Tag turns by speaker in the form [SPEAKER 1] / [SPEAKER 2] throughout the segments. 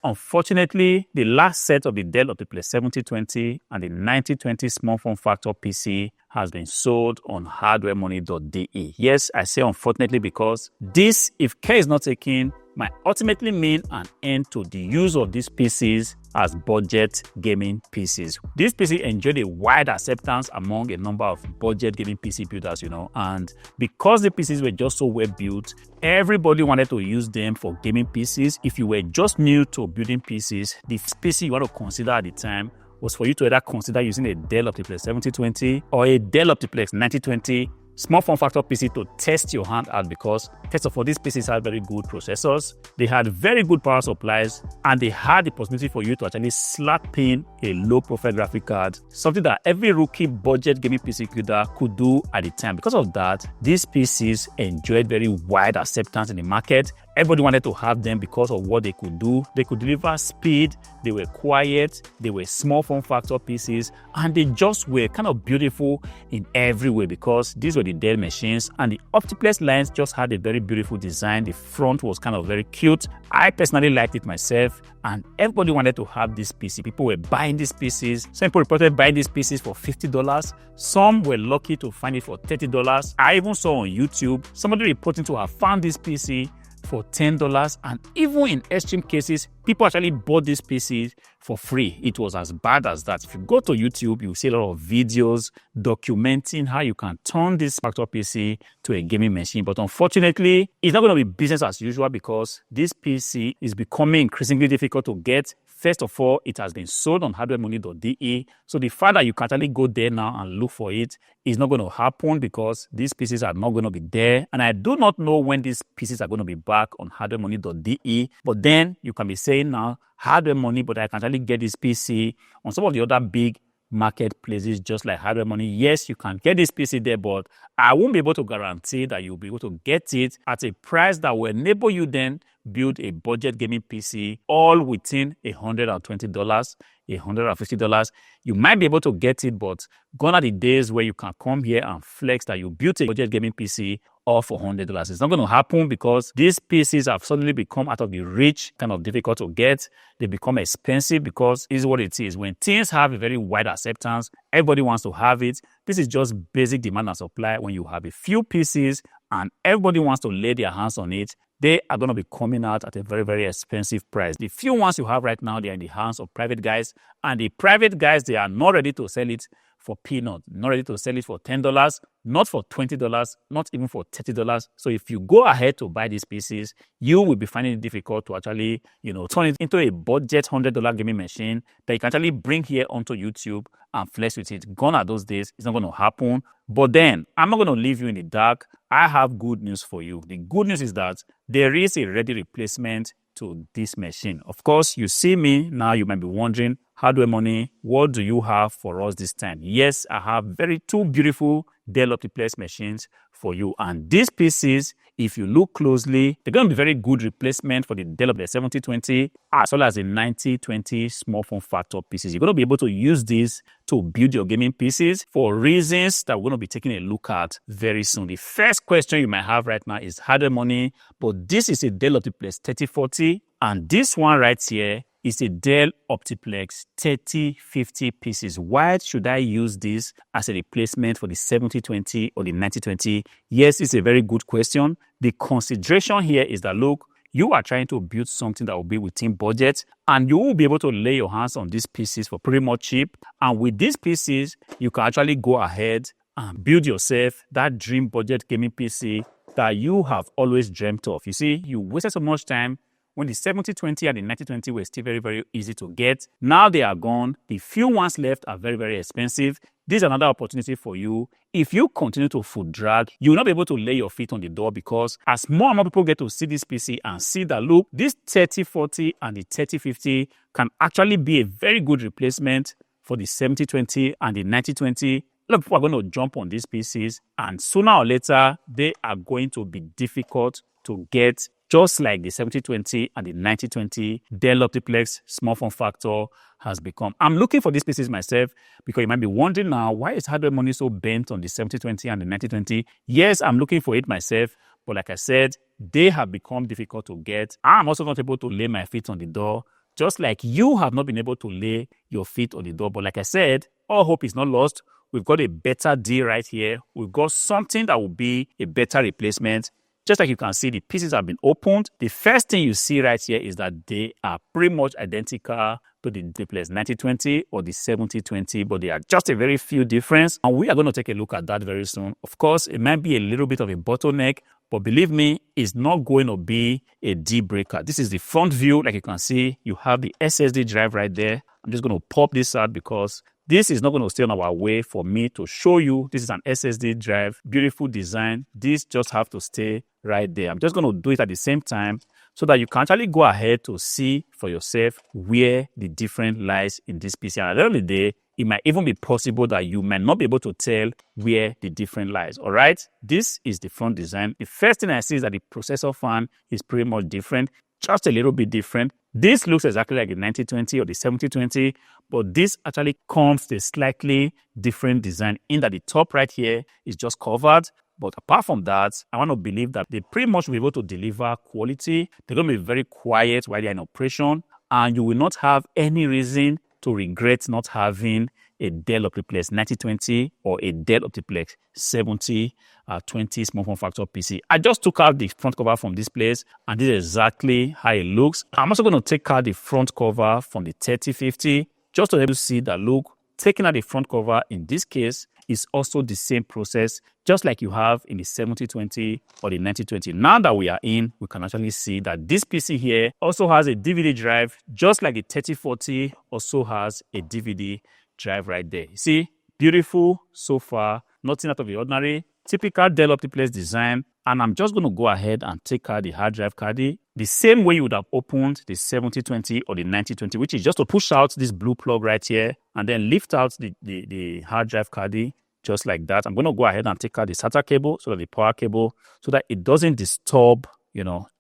[SPEAKER 1] Unfortunately, the last set of the Dell Optiplex 7020 and the 9020 small form factor PC has been sold on hardwaremoney.de. Yes, I say unfortunately because this, if care is not taken, might ultimately mean an end to the use of these PCs as budget gaming PCs. This PC enjoyed a wide acceptance among a number of budget gaming PC builders, and because the PCs were just so well built, everybody wanted to use them for gaming PCs. If you were just new to building PCs, the PC you want to consider at the time was for you to either consider using a Dell Optiplex 7020 or a Dell Optiplex 9020 small form factor PC to test your hand out, because first of all, these PCs had very good processors, they had very good power supplies, and they had the possibility for you to actually slap in a low profile graphic card, something that every rookie budget gaming PC builder could do at the time. Because of that, these PCs enjoyed very wide acceptance in the market. Everybody wanted to have them because of what they could do. They could deliver speed, they were quiet, they were small form factor PCs, and they just were kind of beautiful in every way because these were the Dell machines, and the Optiplex lines just had a very beautiful design. The front was kind of very cute. I personally liked it myself, and everybody wanted to have this PC. People were buying these PCs. Some people reported buying these PCs for $50. Some were lucky to find it for $30. I even saw on YouTube somebody reporting to have found this PC for $10, and even in extreme cases, people actually bought these PCs for free. It was as bad as that. If you go to YouTube, you see a lot of videos documenting how you can turn this factor PC to a gaming machine. But unfortunately, it's not going to be business as usual because this PC is becoming increasingly difficult to get. First of all, it has been sold on hardwaremoney.de. So the fact that you can actually go there now and look for it is not going to happen because these PCs are not going to be there. And I do not know when these PCs are going to be back on hardwaremoney.de. But then you can be saying now, Hardware Money, but I can actually get this PC on some of the other big marketplaces just like Hardware Money. Yes, you can get this PC there, but I won't be able to guarantee that you'll be able to get it at a price that will enable you then build a budget gaming PC all within $120, $150. You might be able to get it, but gone are the days where you can come here and flex that you built a budget gaming PC all for $100. It's not going to happen because these PCs have suddenly become out of the reach, kind of difficult to get. They become expensive because this is what it is. When things have a very wide acceptance, everybody wants to have it. This is just basic demand and supply. When you have a few PCs and everybody wants to lay their hands on it, they are going to be coming out at a very, very expensive price. The few ones you have right now, they are in the hands of private guys. And the private guys, they are not ready to sell it for peanuts, not ready to sell it for $10, not for $20, not even for $30. So if you go ahead to buy these PCs, you will be finding it difficult to actually, turn it into a budget $100 gaming machine that you can actually bring here onto YouTube and flex with it. Gone are those days. It's not going to happen. But then, I'm not going to leave you in the dark. I have good news for you. The good news is that there is a ready replacement to this machine. Of course, you see me now, you might be wondering, Hardware Money, what do you have for us this time? Yes, I have two beautiful Dell Optiplex machines for you. And these PCs, if you look closely, they're going to be very good replacement for the Dell Optiplex 7020 as well as the 9020 small form factor PCs. You're going to be able to use these to build your gaming PCs for reasons that we're going to be taking a look at very soon. The first question you might have right now is Hardware Money, but this is a Dell Optiplex 3040, and this one right here is a Dell Optiplex 3050 PCs. Why should I use this as a replacement for the 7020 or the 9020? Yes, it's a very good question. The consideration here is that, look, you are trying to build something that will be within budget, and you will be able to lay your hands on these PCs for pretty much cheap. And with these PCs, you can actually go ahead and build yourself that dream budget gaming PC that you have always dreamt of. You see, you wasted so much time when the 7020 and the 9020 were still very, very easy to get. Now they are gone. The few ones left are very, very expensive. This is another opportunity for you. If you continue to foot drag, you will not be able to lay your feet on the door, because as more and more people get to see this PC and see that, look, this 3040 and the 3050 can actually be a very good replacement for the 7020 and the 9020. A lot of people are going to jump on these PCs, and sooner or later, they are going to be difficult to get, just like the 7020 and the 9020 Dell Optiplex small form factor has become. I'm looking for these PCs myself because you might be wondering now, why is Hardware Money so bent on the 7020 and the 9020? Yes, I'm looking for it myself, but like I said, they have become difficult to get. I'm also not able to lay my feet on the door just like you have not been able to lay your feet on the door. But like I said, all hope is not lost. We've got a better deal right here. We've got something that will be a better replacement. Just like you can see, the pieces have been opened. The first thing you see right here is that they are pretty much identical to the Optiplex 9020 or the 7020, but they are just a very few difference. And we are going to take a look at that very soon. Of course, it might be a little bit of a bottleneck, but believe me, it's not going to be a deal breaker. This is the front view. Like you can see, you have the SSD drive right there. I'm just going to pop this out because this is not going to stay on our way for me to show you. This is an SSD drive, beautiful design. This just have to stay right there. I'm just going to do it at the same time so that you can actually go ahead to see for yourself where the difference lies in this PC. And at the end of the day, it might even be possible that you might not be able to tell where the difference lies. All right, this is the front design. The first thing I see is that the processor fan is pretty much different, just a little bit different. This looks exactly like the 9020 or the 7020, but this actually comes with a slightly different design in that the top right here is just covered. But apart from that, I want to believe that they pretty much will be able to deliver quality. They're going to be very quiet while they're in operation, and you will not have any reason to regret not having a Dell Optiplex 9020 or a Dell Optiplex 7020 small form factor PC. I just took out the front cover from this place, and this is exactly how it looks. I'm also going to take out the front cover from the 3050 just to be able to see that look. Taking out the front cover in this case is also the same process, just like you have in the 7020 or the 9020. Now that we are in, we can actually see that this PC here also has a DVD drive, just like the 3040 also has a DVD drive right there. You see, beautiful so far, nothing out of the ordinary. Typical Dell Optiplex design. And I'm just going to go ahead and take out the hard drive card the same way you would have opened the 7020 or the 9020, which is just to push out this blue plug right here and then lift out the hard drive card just like that. I'm going to go ahead and take out the SATA cable, so that the power cable, so that it doesn't disturb,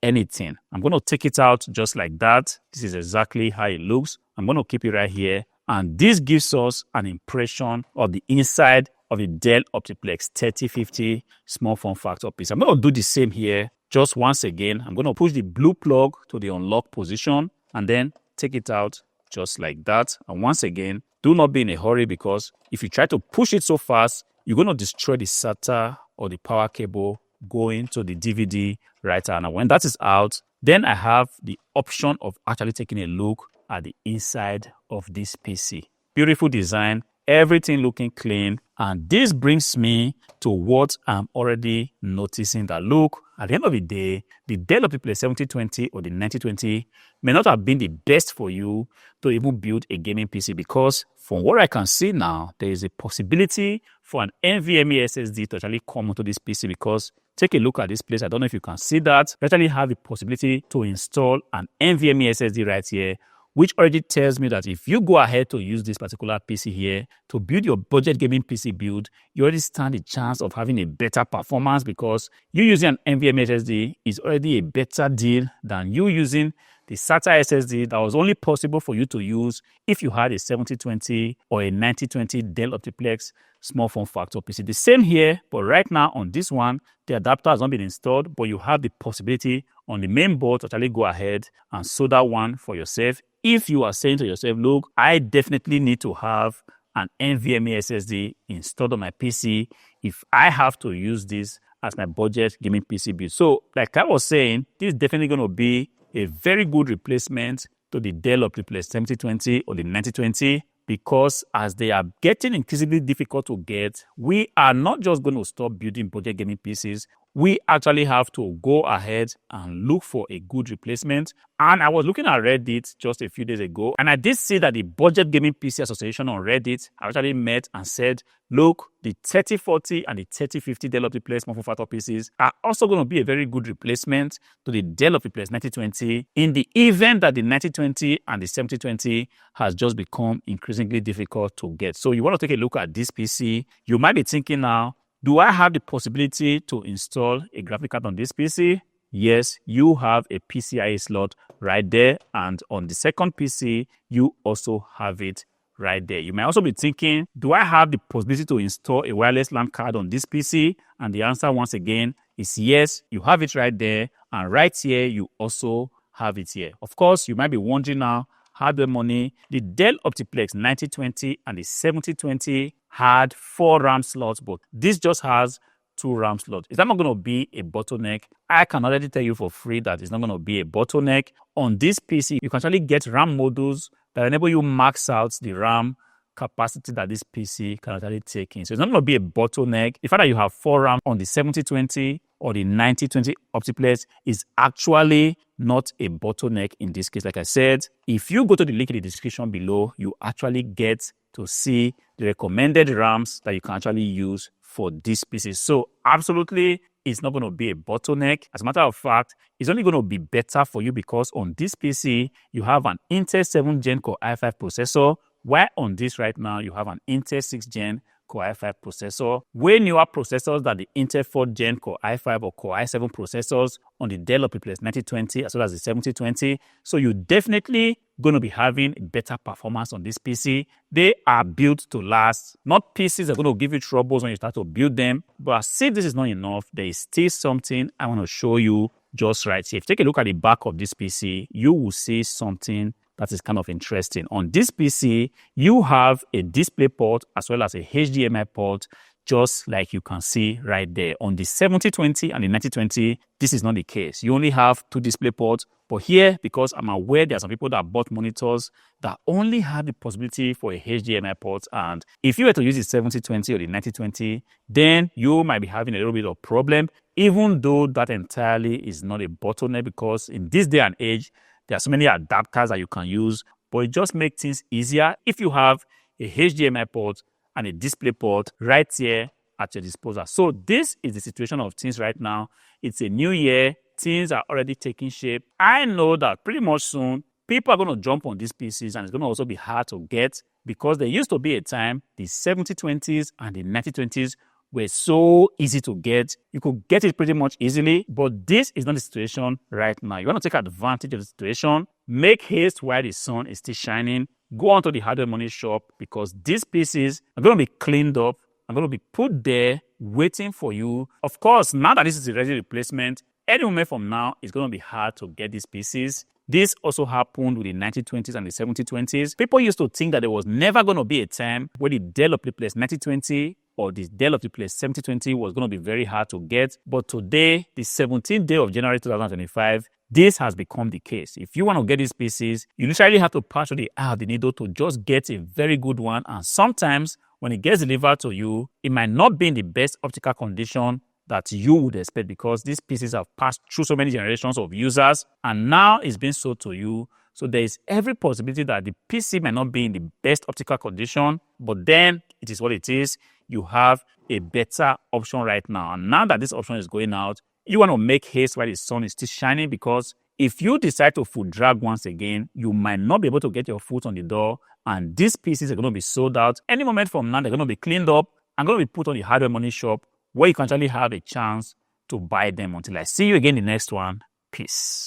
[SPEAKER 1] anything. I'm going to take it out just like that. This is exactly how it looks. I'm going to keep it right here. And this gives us an impression of the inside of the Dell Optiplex 3050 small form factor PC. I'm going to do the same here. Just once again, I'm going to push the blue plug to the unlock position and then take it out just like that. And once again, do not be in a hurry, because if you try to push it so fast, you're going to destroy the SATA or the power cable going to the DVD writer. And when that is out, then I have the option of actually taking a look at the inside of this PC. Beautiful design, everything looking clean. And this brings me to what I'm already noticing, that look, at the end of the day, the Dell Optiplex 7020 or the 9020 may not have been the best for you to even build a gaming PC, because from what I can see now, there is a possibility for an NVMe SSD to actually come onto this PC, because take a look at this place. I don't know if you can see that. You actually have the possibility to install an NVMe SSD right here, which already tells me that if you go ahead to use this particular PC here to build your budget gaming PC build, you already stand a chance of having a better performance, because you using an NVMe SSD is already a better deal than you using the SATA SSD that was only possible for you to use if you had a 7020 or a 9020 Dell Optiplex small form factor PC. The same here, but right now on this one, the adapter has not been installed, but you have the possibility on the main board to actually go ahead and solder one for yourself. If you are saying to yourself, look, I definitely need to have an NVMe SSD installed on my PC if I have to use this as my budget gaming PC build. So, like I was saying, this is definitely going to be a very good replacement to the Dell Optiplex 7020 or the 9020, because as they are getting increasingly difficult to get, we are not just going to stop building budget gaming PCs. We actually have to go ahead and look for a good replacement. And I was looking at Reddit just a few days ago, and I did see that the Budget Gaming PC Association on Reddit actually met and said, look, the 3040 and the 3050 Dell Optiplex small form factor PCs are also going to be a very good replacement to the Dell Optiplex 9020 in the event that the 9020 and the 7020 has just become increasingly difficult to get. So you want to take a look at this PC. You might be thinking now, do I have the possibility to install a graphic card on this PC? Yes, you have a PCIe slot right there, and on the second PC, you also have it right there. You might also be thinking, do I have the possibility to install a wireless LAN card on this PC? And the answer once again is yes, you have it right there, and right here, you also have it here. Of course, you might be wondering now, Hardwaremoney, the Dell Optiplex 9020 and the 7020 had 4 RAM slots, but this just has 2 RAM slots. Is that not going to be a bottleneck? I can already tell you for free that it's not going to be a bottleneck. On this PC, you can actually get RAM modules that enable you max out the RAM capacity that this PC can actually take in. So it's not going to be a bottleneck. The fact that you have 4 RAM on the 7020 or the 9020 Optiplex is actually not a bottleneck in this case. Like I said, if you go to the link in the description below, you actually get to see the recommended RAMs that you can actually use for this PC. So absolutely, it's not going to be a bottleneck. As a matter of fact, it's only going to be better for you because on this PC, you have an Intel 7 Gen Core i5 processor, while on this right now, you have an Intel 6 Gen Core i5 processor. Way newer processors than the Intel 4 Gen Core i5 or Core i7 processors on the Dell Optiplex 9020 as well as the 7020. So you're definitely going to be having better performance on this PC. They are built to last. Not PCs that are going to give you troubles when you start to build them. But as if this is not enough, there is still something I want to show you just right here. If you take a look at the back of this PC, you will see something that is kind of interesting. On this PC, you have a display port as well as a HDMI port, just like you can see right there. On the 7020 and the 9020, this is not the case. You only have 2 display ports. But here, because I'm aware there are some people that bought monitors that only have the possibility for a HDMI port, and if you were to use the 7020 or the 9020, then you might be having a little bit of problem, even though that entirely is not a bottleneck, because in this day and age, there are so many adapters that you can use, but it just makes things easier if you have a HDMI port and a display port right here at your disposal. So this is the situation of things right now. It's a new year. Things are already taking shape. I know that pretty much soon, people are going to jump on these PCs and it's going to also be hard to get because there used to be a time the 7020s and the 9020s were so easy to get. You could get it pretty much easily, but this is not the situation right now. You want to take advantage of the situation. Make haste while the sun is still shining. Go on to the Hardwaremoney shop because these pieces are going to be cleaned up, are going to be put there waiting for you. Of course, now that this is a ready replacement, any moment from now, it's going to be hard to get these pieces. This also happened with the 9020s and the 7020s. People used to think that there was never going to be a time where the Dell Optiplex 9020 or the Dell Optiplex 7020 was going to be very hard to get. But today, the 17th day of January 2025, this has become the case. If you want to get these pieces, you literally have to pass through the eye of the needle to just get a very good one. And sometimes when it gets delivered to you, it might not be in the best optical condition that you would expect because these pieces have passed through so many generations of users and now it's being sold to you. So there is every possibility that the PC might not be in the best optical condition, but then it is what it is. You have a better option right now. And now that this option is going out, you want to make haste while the sun is still shining because if you decide to foot drag once again, you might not be able to get your foot on the door and these pieces are going to be sold out. Any moment from now, they're going to be cleaned up and going to be put on the Hardwaremoney shop where you can actually have a chance to buy them. Until I see you again in the next one, peace.